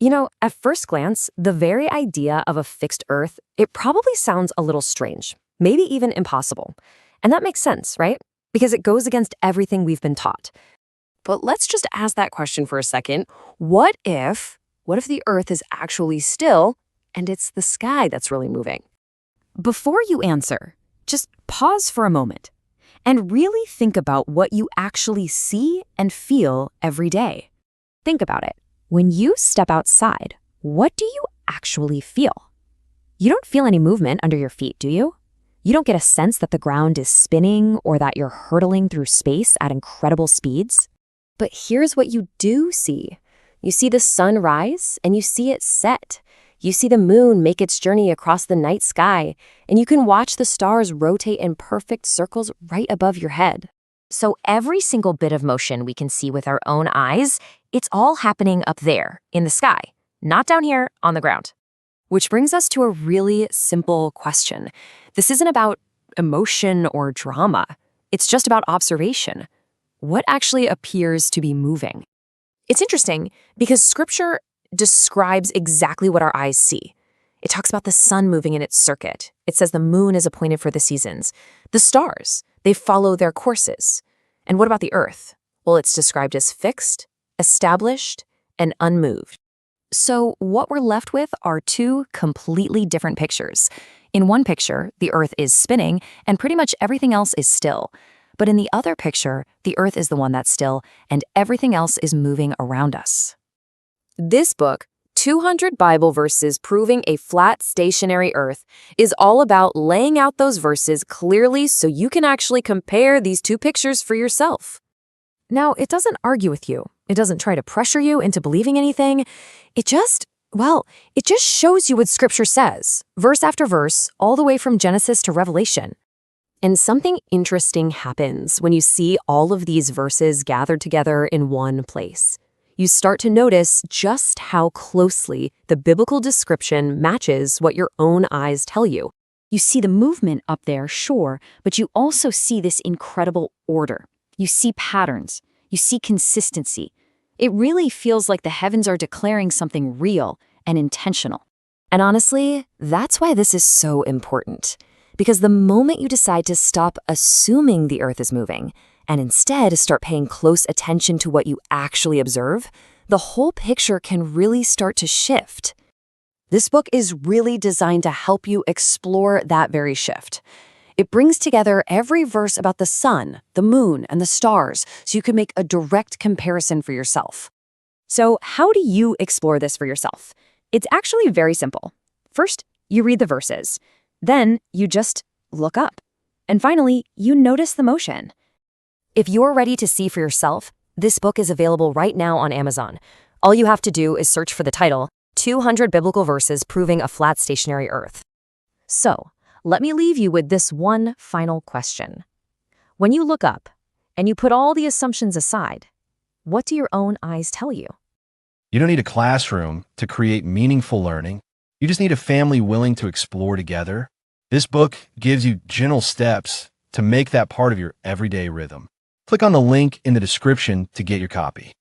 At first glance, the very idea of a fixed Earth, it probably sounds a little strange, maybe even impossible. And that makes sense, right? Because it goes against everything we've been taught. But let's just ask that question for a second. What if the Earth is actually still and it's the sky that's really moving? Before you answer, just pause for a moment and really think about what you actually see and feel every day. Think about it. When you step outside, what do you actually feel? You don't feel any movement under your feet, do you? You don't get a sense that the ground is spinning or that you're hurtling through space at incredible speeds. But here's what you do see. You see the sun rise and you see it set. You see the moon make its journey across the night sky, and you can watch the stars rotate in perfect circles right above your head. So every single bit of motion we can see with our own eyes, it's all happening up there in the sky, not down here on the ground. Which brings us to a really simple question. This isn't about emotion or drama. It's just about observation. What actually appears to be moving? It's interesting because scripture describes exactly what our eyes see. It talks about the sun moving in its circuit. It says the moon is appointed for the seasons. The stars, they follow their courses. And what about the earth? Well, it's described as fixed, established, and unmoved. So what we're left with are two completely different pictures. In one picture, the earth is spinning and pretty much everything else is still. But in the other picture, the earth is the one that's still and everything else is moving around us. This book, 200 Bible Verses Proving a Flat, Stationary Earth, is all about laying out those verses clearly so you can actually compare these two pictures for yourself. Now, it doesn't argue with you. It doesn't try to pressure you into believing anything. It just shows you what Scripture says, verse after verse, all the way from Genesis to Revelation. And something interesting happens when you see all of these verses gathered together in one place. You start to notice just how closely the biblical description matches what your own eyes tell you. You see the movement up there, sure, but you also see this incredible order. You see patterns. You see consistency. It really feels like the heavens are declaring something real and intentional. And honestly, that's why this is so important. Because the moment you decide to stop assuming the earth is moving, and instead start paying close attention to what you actually observe, the whole picture can really start to shift. This book is really designed to help you explore that very shift. It brings together every verse about the sun, the moon, and the stars so you can make a direct comparison for yourself. So how do you explore this for yourself? It's actually very simple. First, you read the verses. Then you just look up. And finally, you notice the motion. If you're ready to see for yourself, this book is available right now on Amazon. All you have to do is search for the title, 200 Biblical Verses Proving a Flat, Stationary Earth. So, let me leave you with this one final question. When you look up and you put all the assumptions aside, what do your own eyes tell you? You don't need a classroom to create meaningful learning. You just need a family willing to explore together. This book gives you gentle steps to make that part of your everyday rhythm. Click on the link in the description to get your copy.